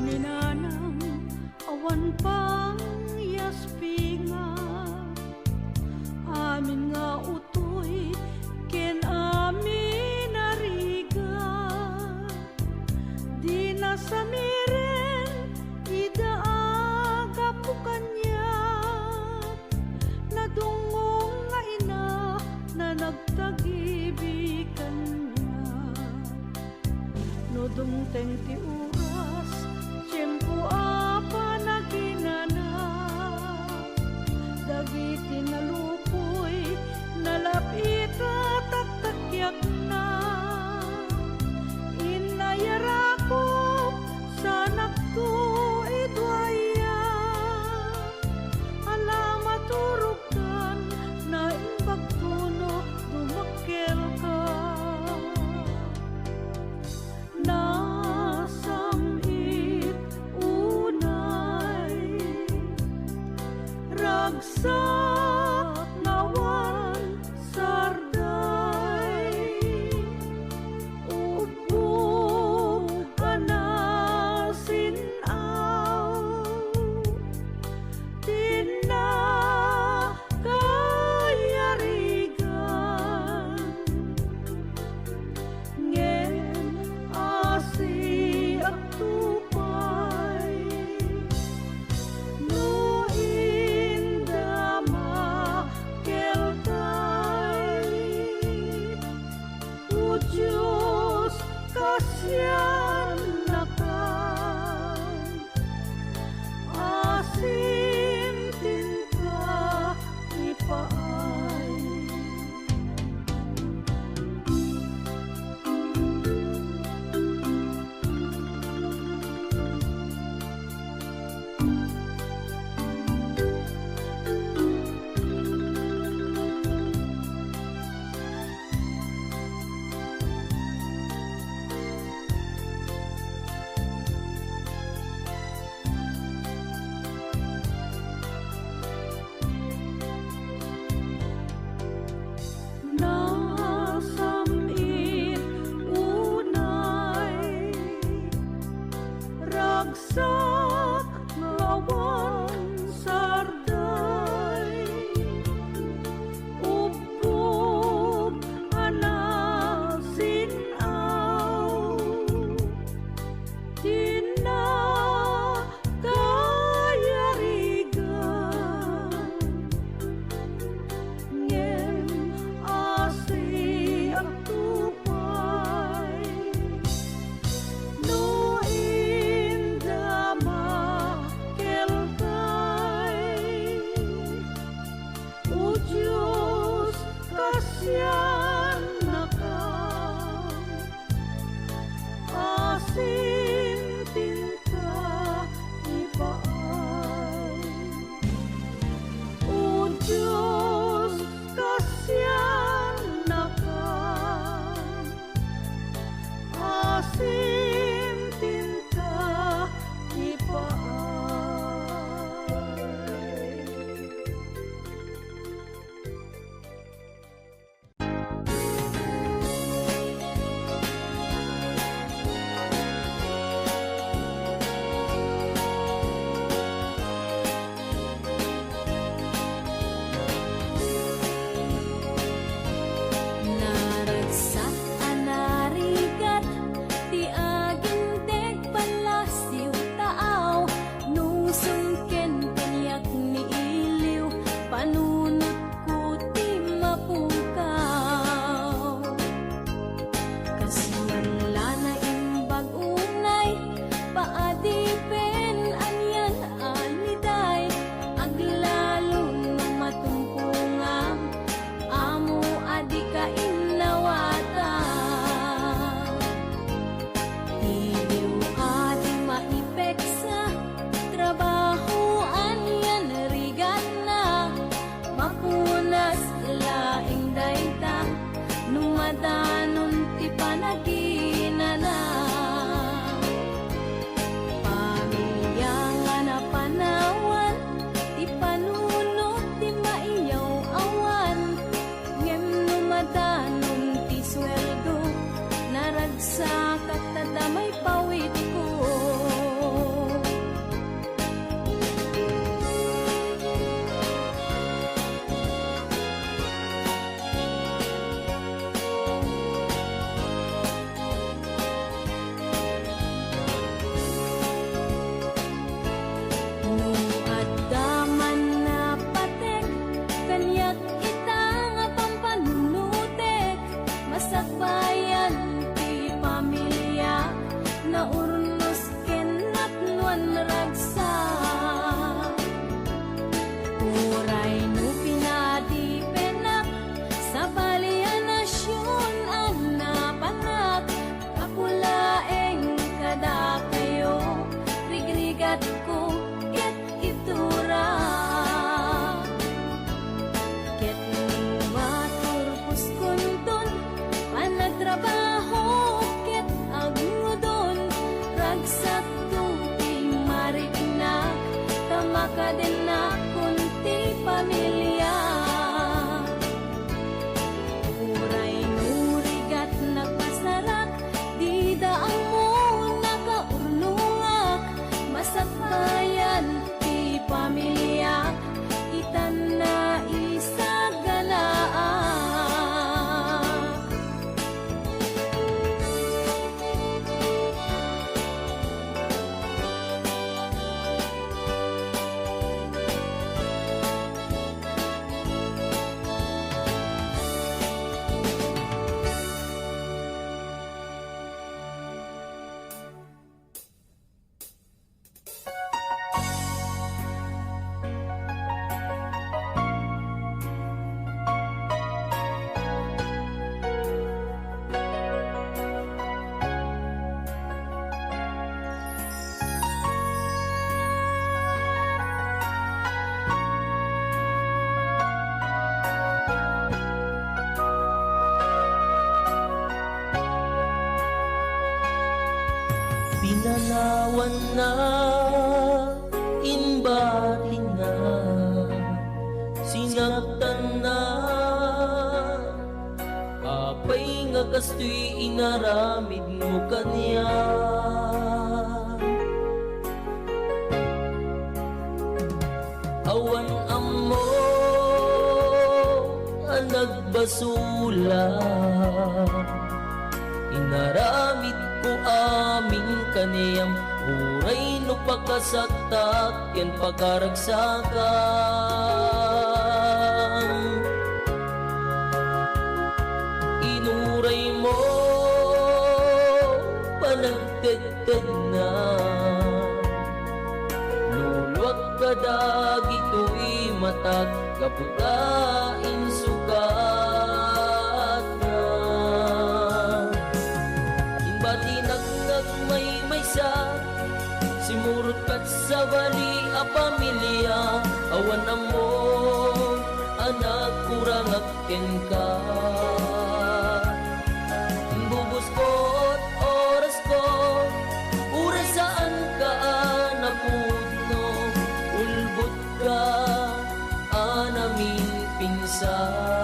minanang awan pang yaspinga, amin nga utoy ken amin nariga, di na samiren idaaga po kanya, nadungong nga ina na nagtagibikan niya, no dumteng ti oras tiyempo apa naginana, dagiti nalupoy nalapita taktakyak na, inayarakop sa nakto idwaya, alamat turukan na imbagtuno dumakkel ka, nasamit unay ragsak nawan sarday, ubog anasinaw, tinakayarigan, ngen asi at tupay, no indama keltay, o Diyos kasyan nakan, asin tinta ipaay. din na kunti pamilya. Uray nurigat nagpasarak, di daang mo nakaurnungak. Masakbayan ti pamilya, itan na isaganaak. Pinanawan na, inbati na, sinaktan na, apay nga kastoy inaramid mo kanya. Awan amo ang nagbasula, inaramid ko aming kaniyang uray no pakasaktak yan pakaragsakan. Inuray mo panagtagtag na, luluwag kadagi to'y matag kaputain sukat na. Inbati nagmay maysa, simurot kat sa bali a pamilya. Awan na mo anak kurang akin ka. Bubus ko at oras ko, uray saan ka napudno, ulbot ka anamin pinsan.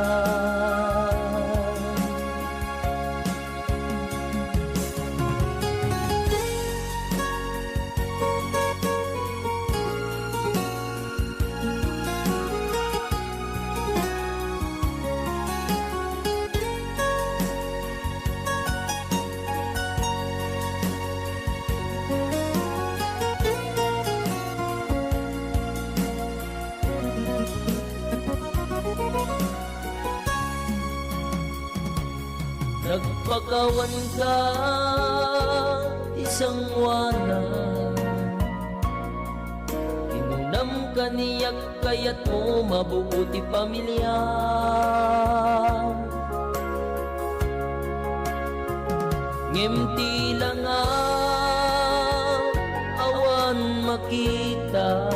Nagpakawan ka isang wana, inunam ka niyak kaya't mo mabuti pamilya. Ngimti lang awan makita,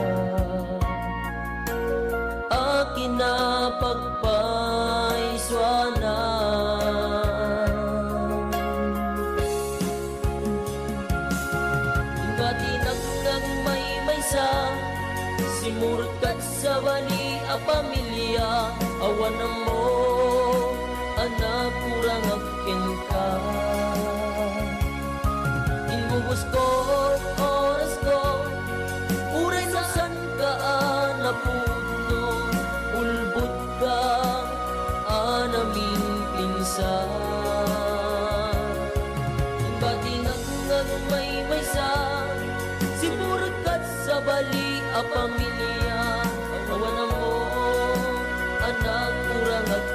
akin na pagpaiswana. Simurkat sa bali a pamilya, awan na mo anak kurang akin ka. Inubos ko oras ko, uray na san ka napudno, ulbot ka anamin pinsan. Inbati nagmay maysa, simurkat sa bali a pamilya. Awan na mo anak kurang at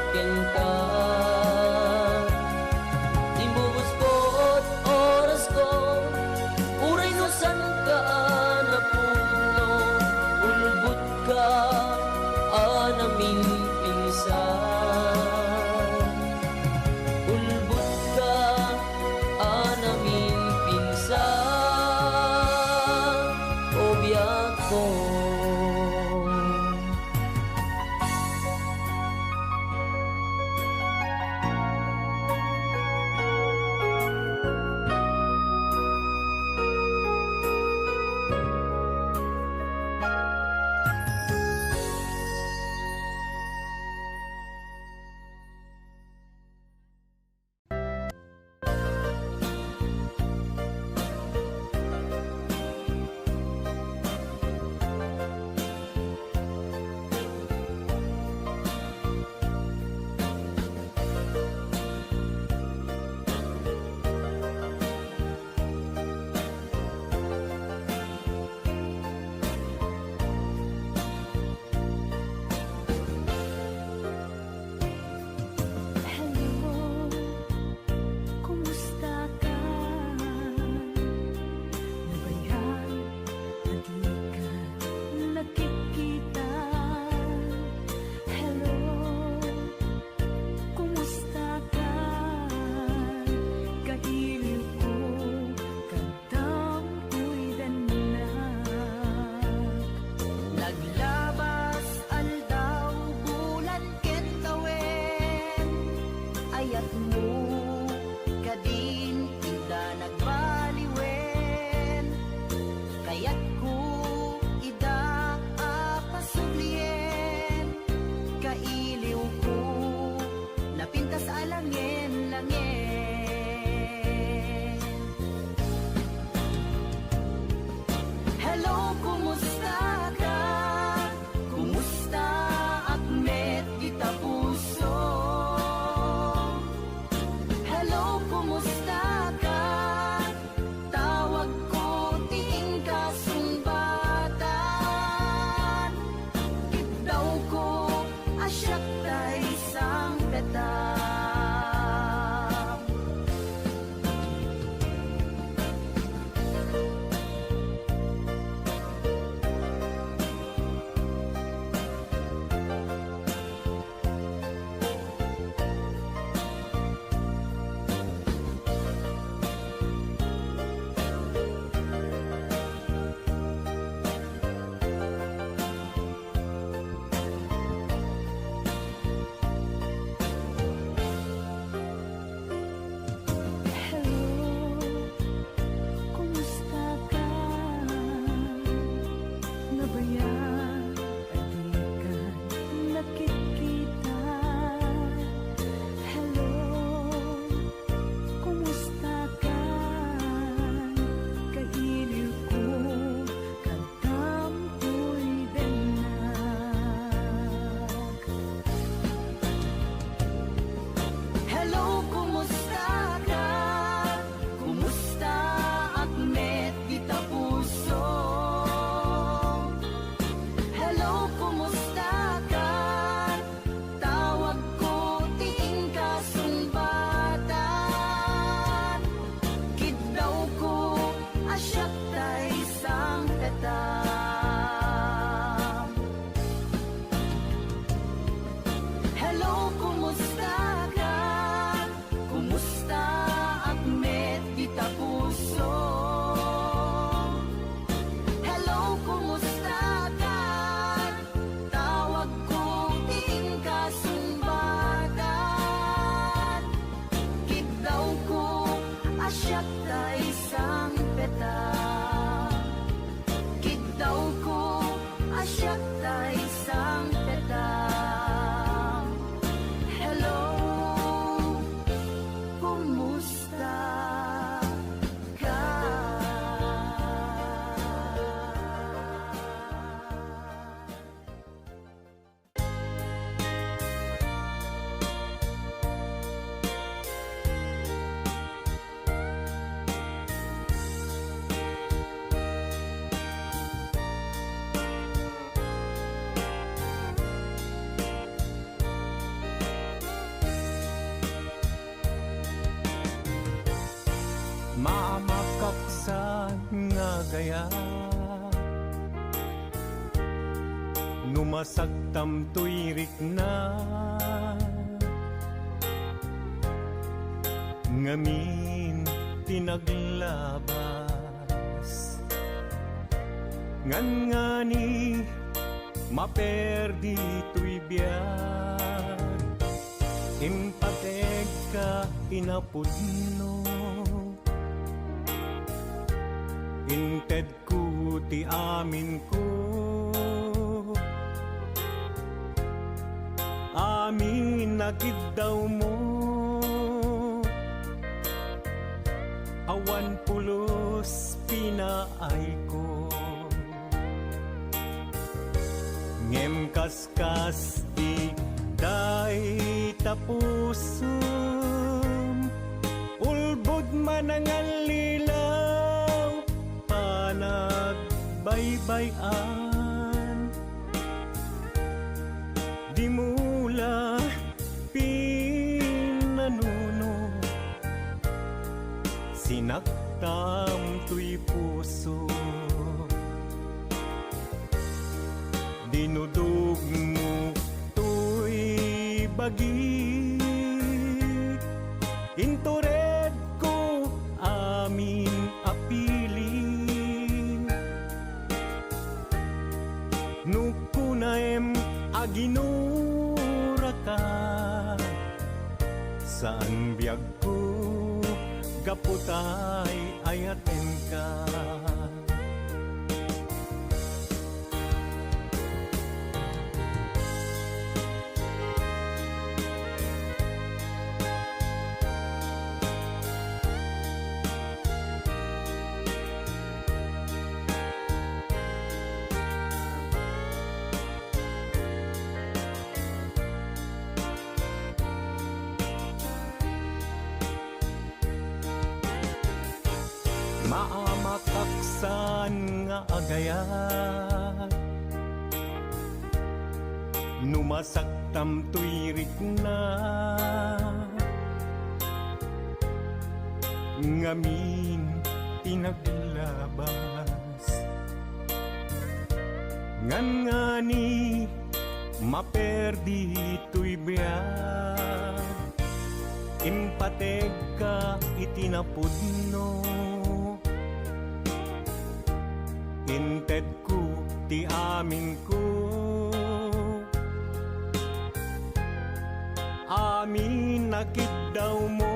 asyak ta isang peta. Gigdaw ko, asyak ta isang peta. Hello, kumusta ka? Maamakaksan nga gaya, numasagtam tuyrik na, ngamin tinaglabas, ngan ngani maperdi tuy biyag, impateg ka inapudno. Inted ko ti amin ko, amin nakid daw mo, awan pulos pinaay ko. Ngem kaskas ti day tapusum, ulbod manangan lilaw, panagbaybayan. Di mula pinanuno, sinaktam tuy puso. Dinudog mo tuy bagik, intured ko amin apili. Nukunaem aginura ka, saan biyag ko gaputay ayaten ka. Maamakaksan nga agayat, numasaktam tuyrik na, ngamin tinaglabas, ngan ngani maperdi tuy biyag, impateg ka itinapudno. Inted ko ti amin ko, amin nakid daw mo,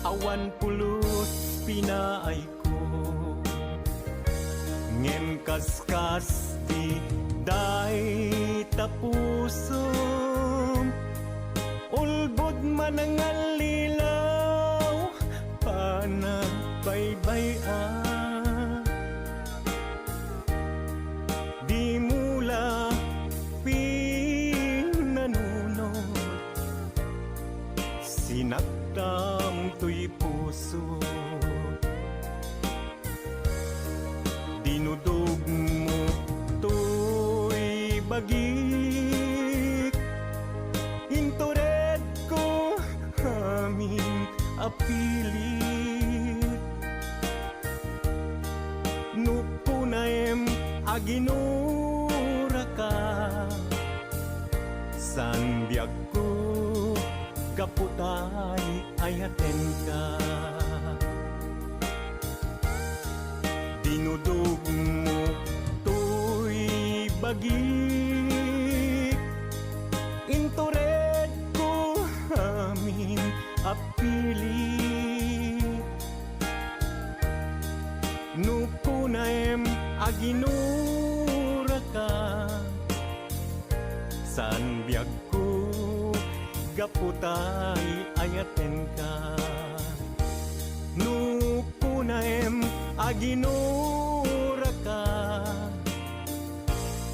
awan pulos pinaay ko. Ngem kaskas ti day tapusum, ulbod manangal lilaw, panagbaybayan. Di mula pinanunod, sinaktam tuy puso. Dinudog mo tuy bagik, intured ko amin apilit. Nukunaem aginura ka, san biyag ko gaputay ayaten ka. Dinudog mo tuy bagik, intured ko amin apili nupunaem aginura ka san biag ko gaputay ayaten ka nupunaem aginura ka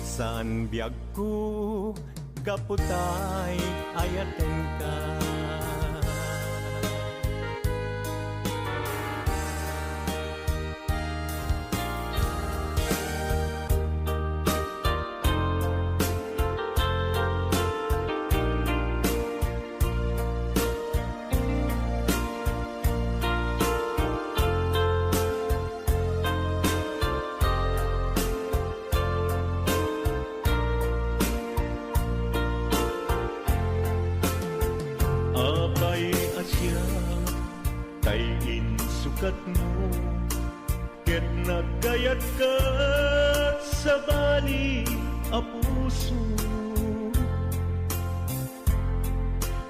san biag ko gaputay ayaten ka. Kay insukat mo ket nagayat ka sa bali a puso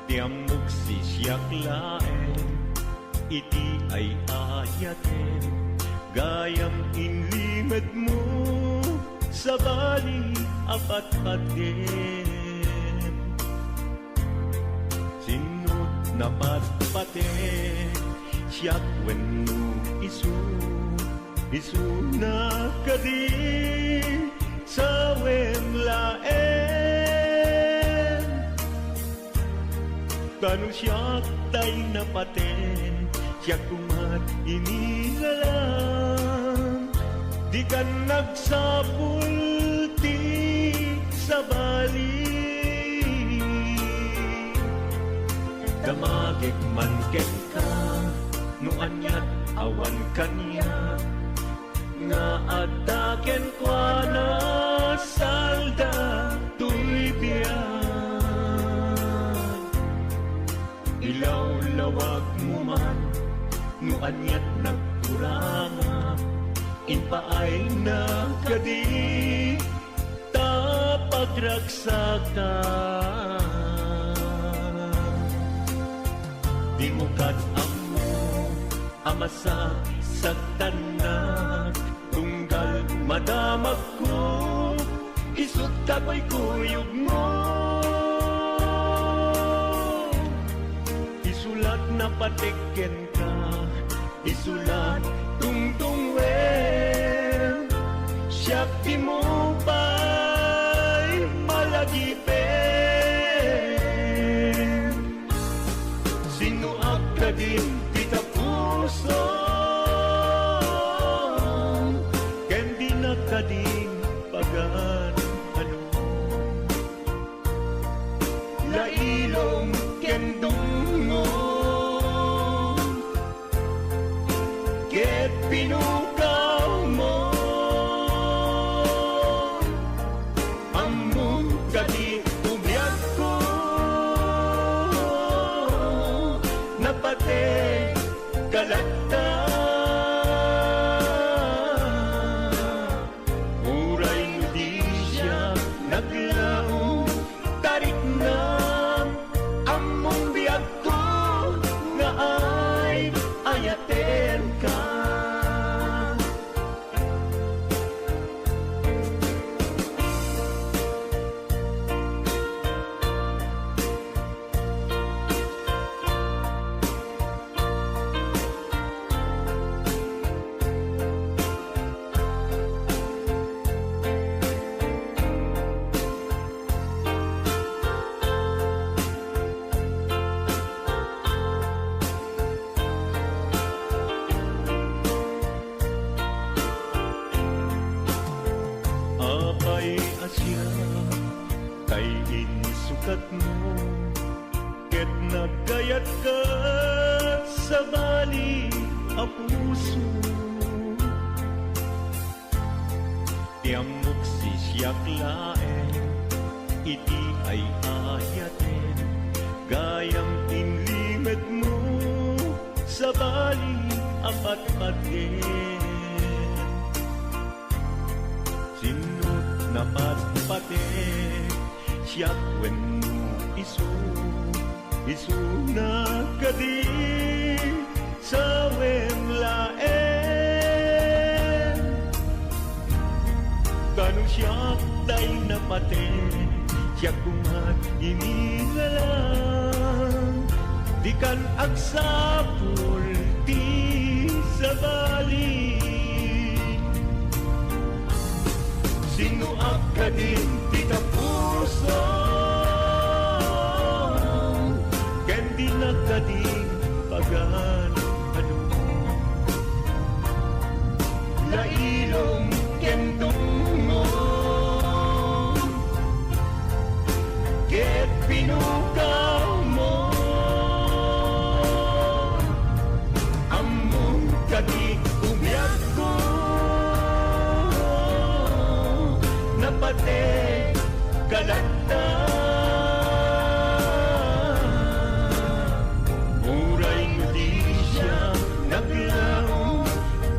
tiamok si siyak laen iti ay ayaten gayam inlimed mo sa bali apat-paten sinut na patpaten siyak wenno isu na kadi sa wemlaen tanu siyak tay napaten siyak kumat inilalang di kan nagsapul ti sa bali damagik man ken ka no anyat awan kanya nga ataken kwa na salda tuy biyan ilaw lawag mo man no anyat nagkuranga inpaay na kadi ta pagragsakan di mo kat-amo amasa sagtanan tunggal madamag ko isut kakoy kuyog mo isulat na patiken ka isulat tungtungwen siyak di mo pa'y malagipen sino akadin kita puso ken di nakading pagan ano lailong ken dungo ket pinukaw mo among kadi ubiyag ko napate kalagta uray no di siya naglaong tarik na among biyag ko nga ay ayaten ka apay asya kay insukat mo ket nagayat ka sa bali a puso tiamok si siyak laen iti ay ayaten gayam inlimed mo sa bali apat-paten sinut na patpate siyak wenno isuna ka di sa wemlaen. Ganun siya tay napaten, siya kumat inilalang, di kan agsapul ti sa bali. Sino ka din ti tapuso, ken di nakading pagan ano. Lailong ken dungo, ket pinukaw mo, among kadi umyak ko, napate kalagta. Muray mo di siya naglaong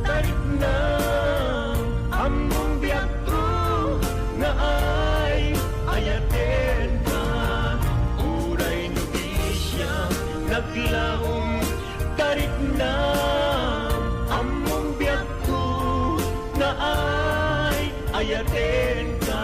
tarik na, among biyak ko na ay ayaten ka. Muray mo di siya naglaong tarik na, among biyak ko na ay ayaten ka.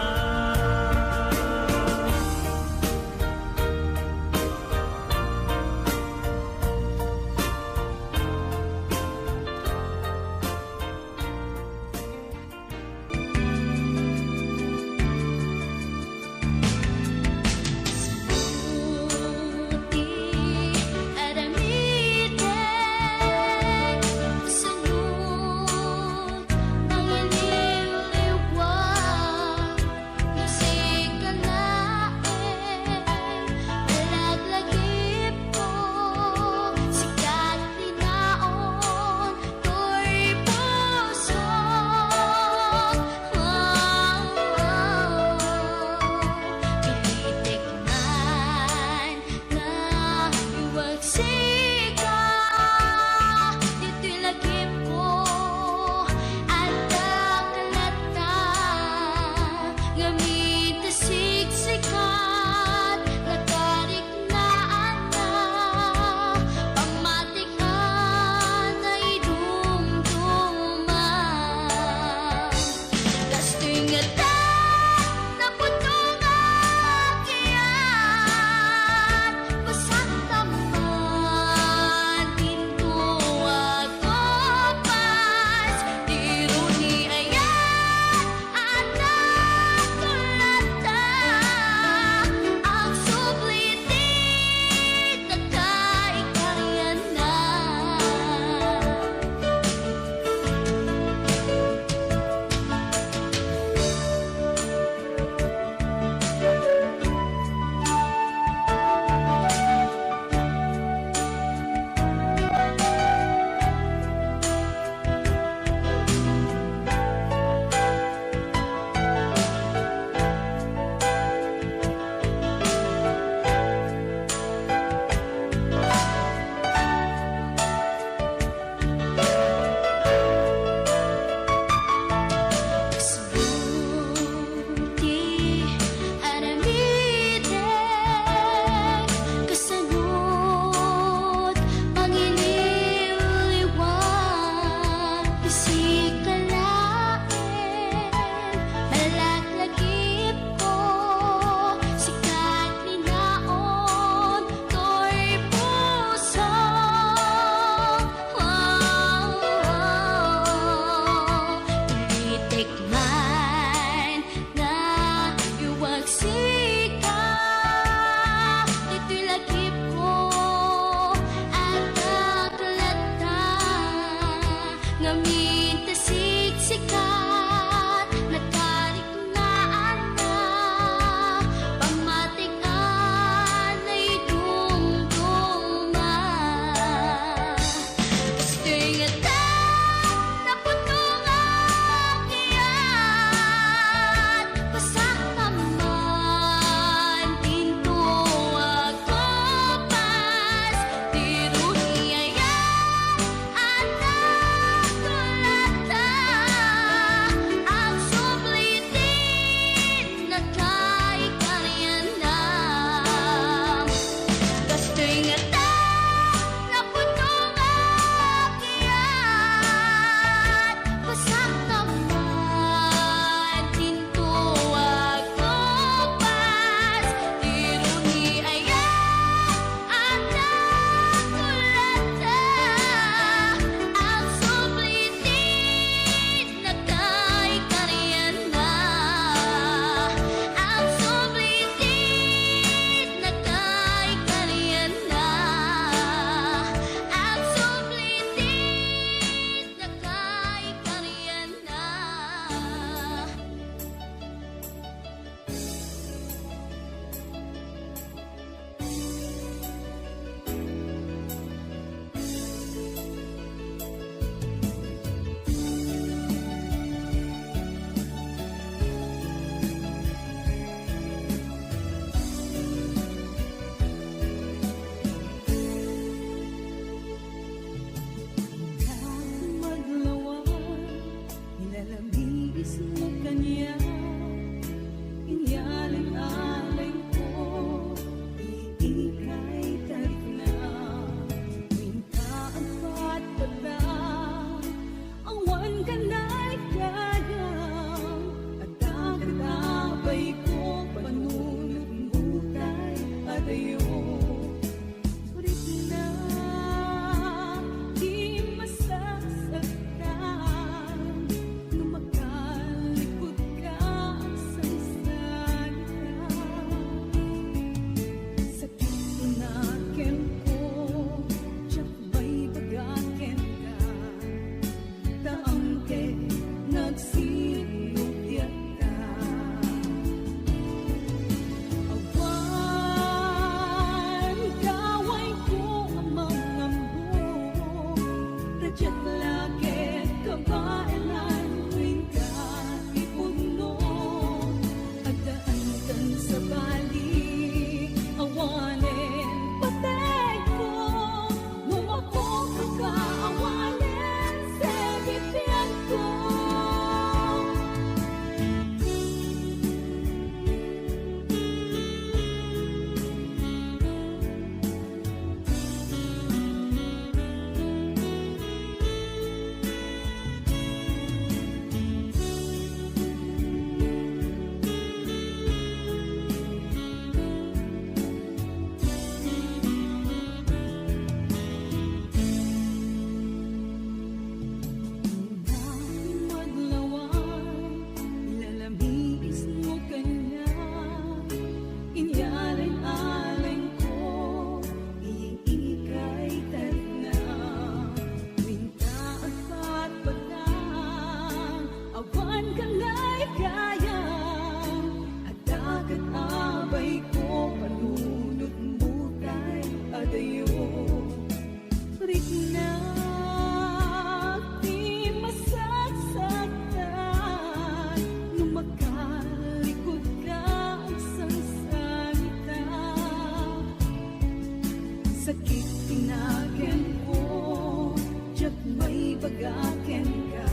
agaken ka,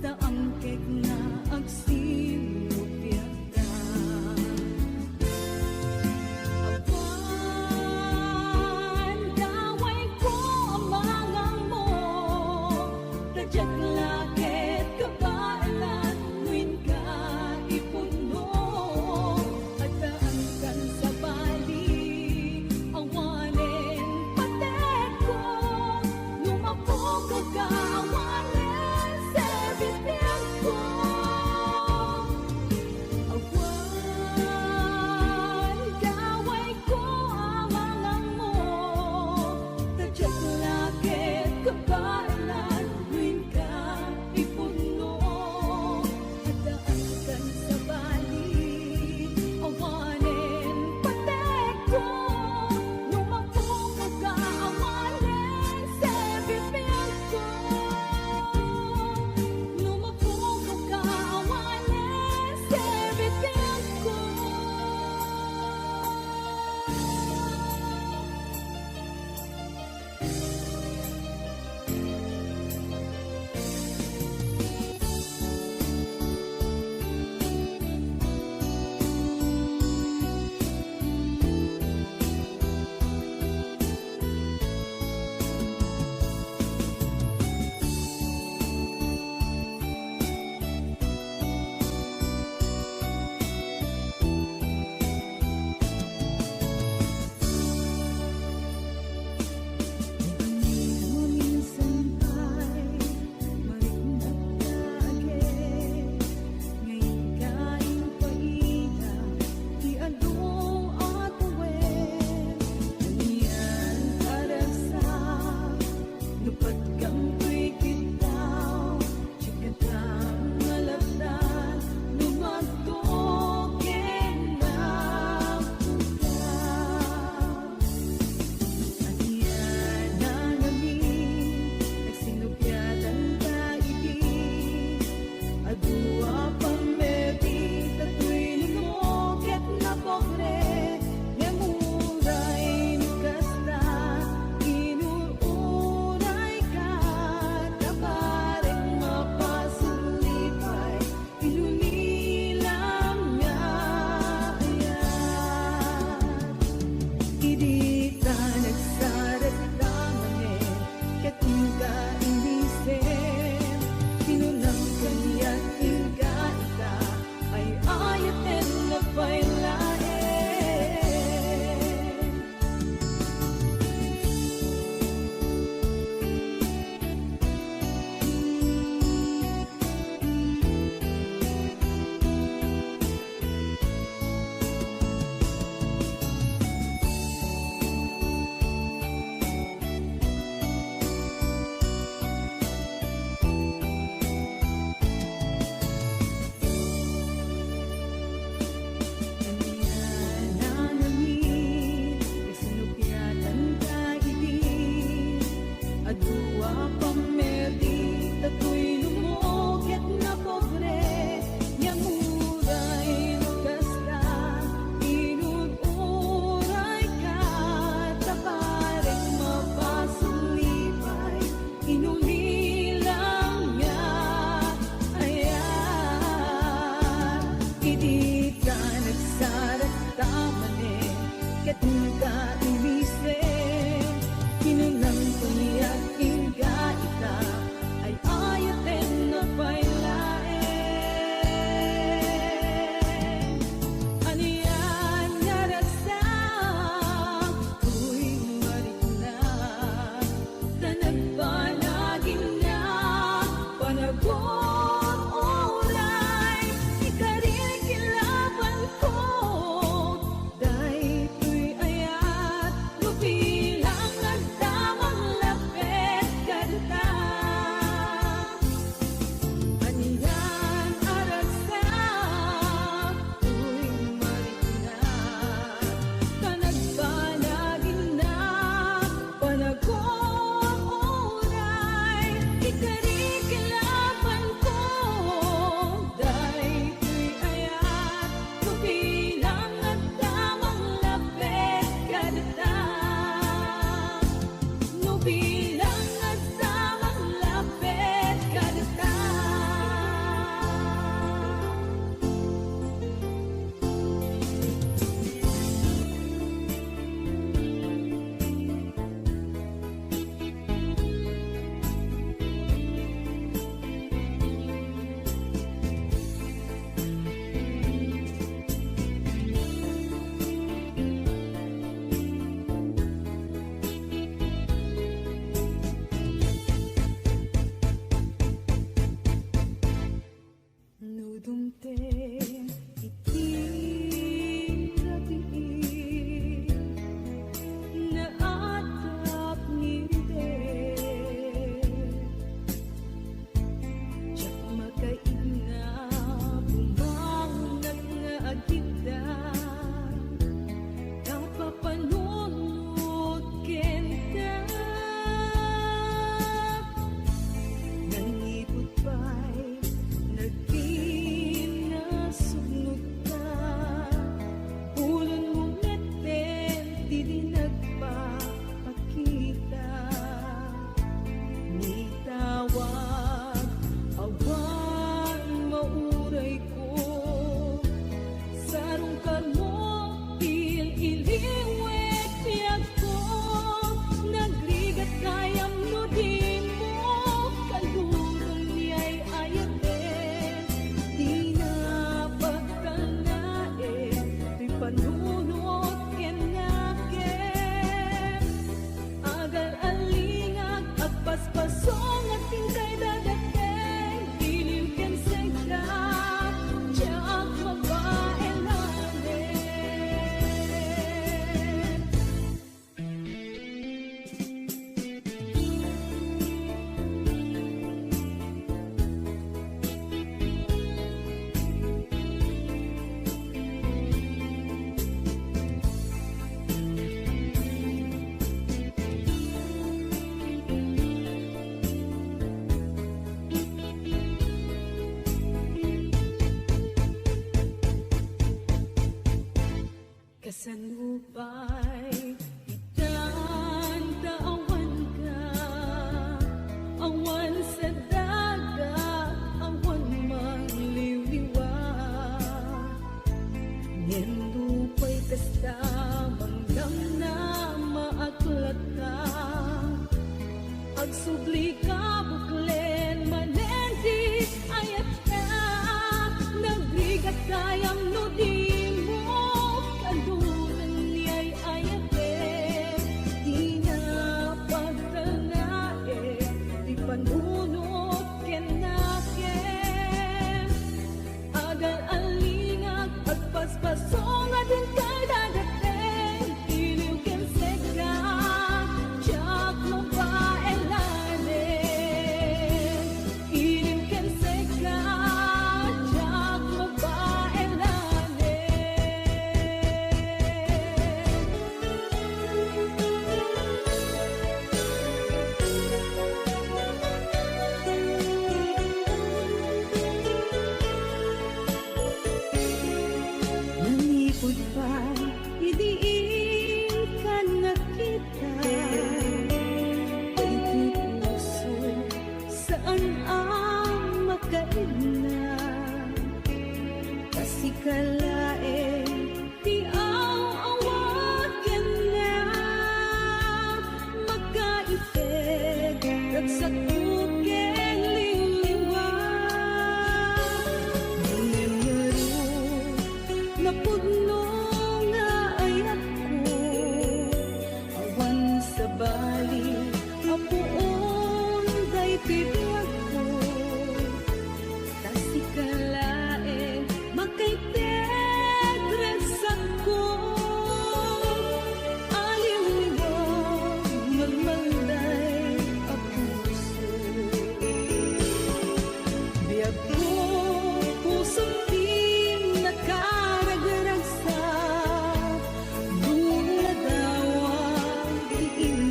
taangkek nga agsimupyat ta. Awan, daway ko amangang mo, radyak lakit kabaalan, nuin ka ipuno, at taangkan sa bali, awanin patek ko, lumapok ka awanin sa bibig ko. Awan, daway ko amangang mo, radyak lakit kabaalan, nuin ka ipuno, at taangkan sa bali, awanin patek ko, lumapok ka awanin sa bibig ko.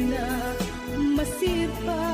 na masipag